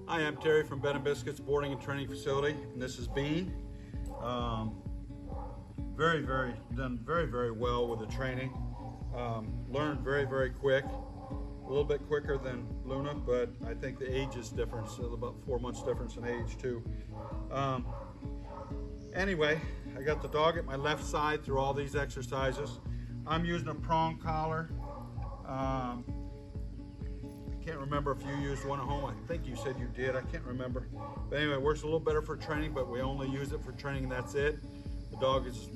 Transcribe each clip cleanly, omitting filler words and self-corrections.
Hi, I'm Terry from Bed and Biscuits Boarding and Training Facility, and this is Bean. Done very well with the training. Learned very quick. A little bit quicker than Luna, but I think the age is different. So about 4 months difference in age too. Anyway, I got the dog at my left side through all these exercises. I'm using a prong collar. Can't remember if you used one at home. I think you said you did. I can't remember. But anyway, it works a little better for training, but we only use it for training and that's it. The dog is,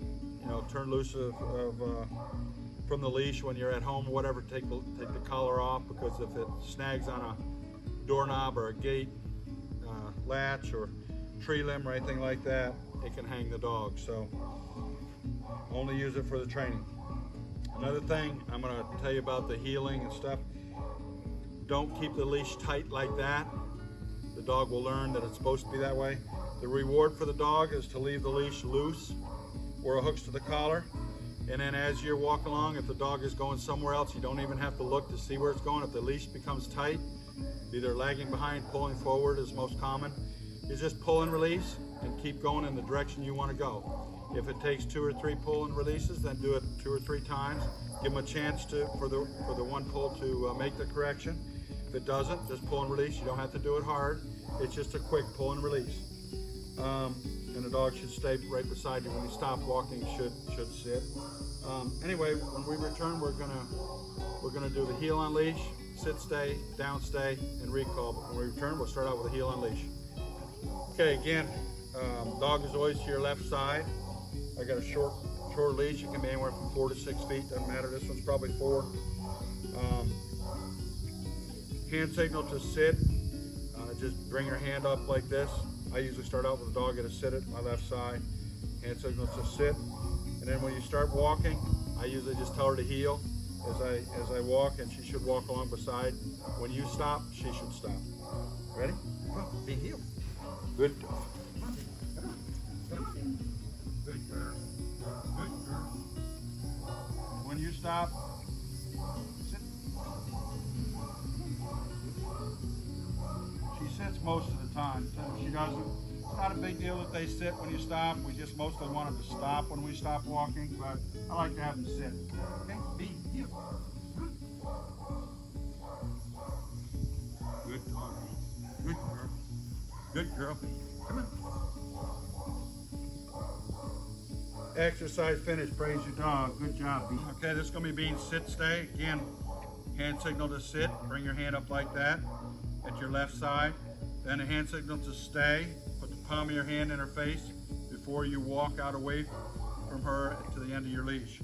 turned loose from the leash when you're at home or whatever. Take the collar off, because if it snags on a doorknob or a gate latch or tree limb or anything like that, it can hang the dog. So only use it for the training. Another thing I'm going to tell you about the heeling and stuff. Don't keep the leash tight like that. The dog will learn that it's supposed to be that way. The reward for the dog is to leave the leash loose where it hooks to the collar. And then as you walk along, if the dog is going somewhere else, you don't even have to look to see where it's going. If the leash becomes tight, either lagging behind, pulling forward is most common. You just pull and release and keep going in the direction you want to go. If it takes 2 or 3 pull and releases, then do it 2 or 3 times. Give them a chance for the one pull to make the correction. If it doesn't, just pull and release. You don't have to do it hard. It's just a quick pull and release. And the dog should stay right beside you. When you stop walking, should sit. Anyway, when we return, we're gonna do the heel on leash, sit stay, down stay, and recall. But when we return, we'll start out with a heel on leash. Okay, again, dog is always to your left side. I got a short leash. It can be anywhere from 4 to 6 feet. Doesn't matter. This one's probably 4. Hand signal to sit. Just bring your hand up like this. I usually start out with the dog at a sit at my left side. Hand signal to sit. And then when you start walking, I usually just tell her to heel as I walk, and she should walk along beside. When you stop, she should stop. Ready? Come on, be heel. Good dog. Come on. Good girl. Good girl. When you stop, sit. She sits most of the time. If she doesn't, it's not a big deal that they sit when you stop. We just mostly want them to stop when we stop walking, but I like to have them sit. Okay, be heel. Good dog. Good girl. Good girl. Come on. Exercise finished. Praise your dog. Good job, Bean. Okay, this is going to be Bean sit stay. Again, hand signal to sit. Bring your hand up like that at your left side. Then a hand signal to stay. Put the palm of your hand in her face before you walk out away from her to the end of your leash.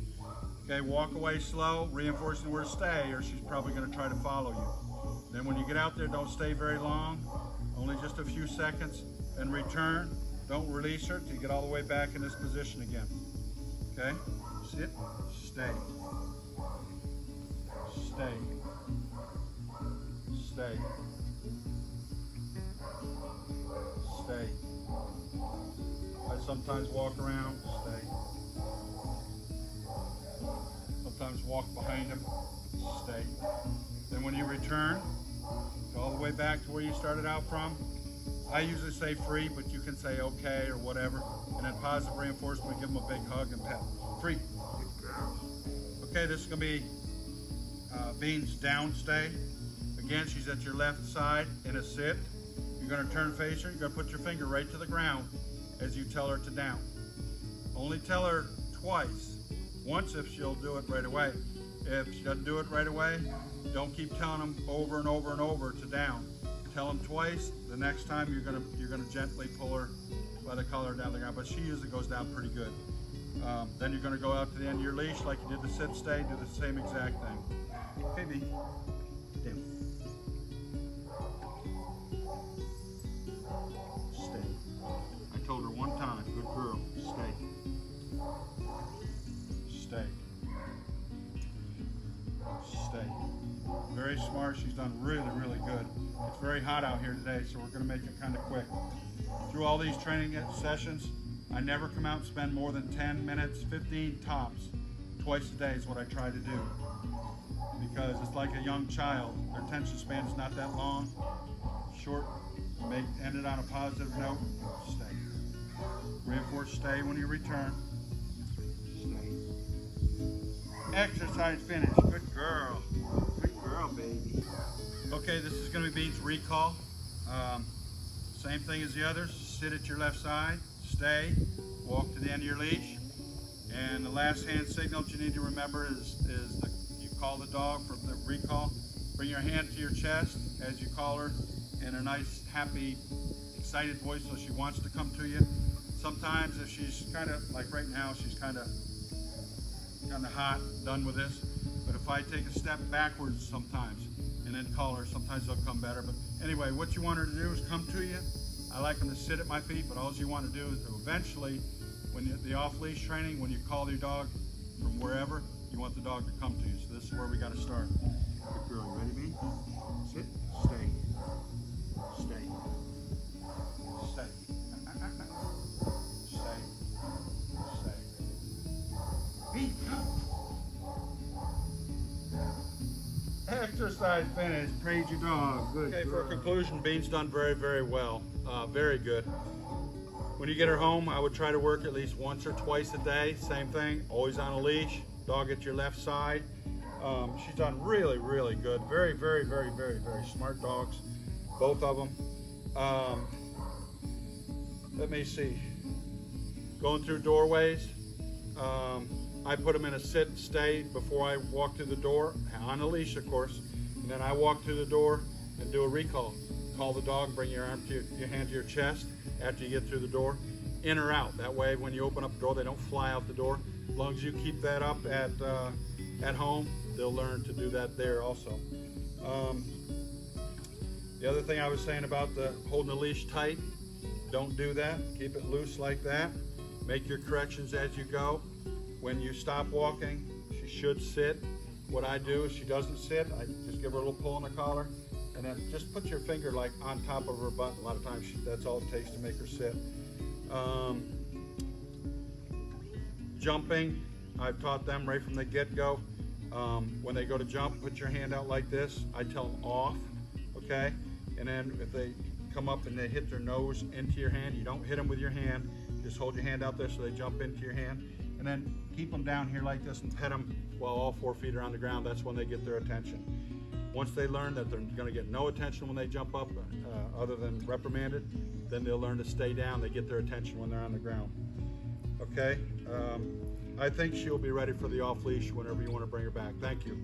Okay, walk away slow, reinforcing the word stay, or she's probably going to try to follow you. Then when you get out there, don't stay very long, only just a few seconds, then return. Don't release her till you get all the way back in this position again. Okay, sit, stay, stay, stay, stay. I sometimes walk around, stay. Sometimes walk behind him, stay. Then when you return, go all the way back to where you started out from. I usually say free, but you can say okay or whatever. And then positive reinforcement, give them a big hug and pet. Free. Okay, this is going to be Bean's down stay. Again, she's at your left side in a sit. You're going to turn face her. You're going to put your finger right to the ground as you tell her to down. Only tell her twice. Once if she'll do it right away. If she doesn't do it right away, don't keep telling them over and over and over to down. Tell them twice. The next time you're gonna gently pull her by the collar down the ground, but she usually goes down pretty good. Then you're gonna go out to the end of your leash like you did the sit stay. Do the same exact thing. Okay, B. Down. Stay. I told her one time. Good girl. Stay. Stay. Stay. Very smart. She's done really good. It's very hot out here today, so we're going to make it kind of quick. Through all these training sessions, I never come out and spend more than 10 minutes, 15 tops. Twice a day is what I try to do. Because it's like a young child. Their attention span is not that long. Short End it on a positive note. Stay. Reinforce stay when you return. Stay. Exercise finish. Good girl. Good girl, baby. Okay, this is going to be Bean's recall. Same thing as the others. Sit at your left side. Stay. Walk to the end of your leash. And the last hand signal that you need to remember is you call the dog for the recall. Bring your hand to your chest as you call her in a nice, happy, excited voice so she wants to come to you. Sometimes if she's kind of, like right now, she's kind of hot, done with this. But if I take a step backwards sometimes and then call her, sometimes they'll come better. But anyway, what you want her to do is come to you. I like them to sit at my feet, but all you want to do is to eventually, when you're the off-leash training, when you call your dog from wherever, you want the dog to come to you. So this is where we got to start. Good girl, you ready, Bean? Sit, stay, stay, stay, stay, stay. Bean, come. Exercise finished. Praise your dog. Good. Okay, for a conclusion, Bean's done very, very well. Very good. When you get her home, I would try to work at least once or twice a day. Same thing, always on a leash. Dog at your left side. She's done really, really good. Very, very, very, very, very smart dogs, both of them. Let me see. Going through doorways. I put them in a sit and stay before I walk through the door, on a leash, of course. And then I walk through the door and do a recall. Call the dog, bring your arm to your hand to your chest after you get through the door. In or out. That way, when you open up the door, they don't fly out the door. As long as you keep that up at home, they'll learn to do that there also. The other thing I was saying about holding the leash tight, don't do that. Keep it loose like that. Make your corrections as you go. When you stop walking, she should sit. What I do is she doesn't sit, I just give her a little pull on the collar, and then just put your finger like on top of her butt. A lot of times that's all it takes to make her sit. Jumping, I've taught them right from the get-go. When they go to jump, put your hand out like this. I tell them off, okay? And then if they come up and they hit their nose into your hand, you don't hit them with your hand. Just hold your hand out there so they jump into your hand. And then keep them down here like this and pet them while all 4 feet are on the ground. That's when they get their attention. Once they learn that they're going to get no attention when they jump up, other than reprimanded, then they'll learn to stay down. They get their attention when they're on the ground. Okay? I think she'll be ready for the off-leash whenever you want to bring her back. Thank you.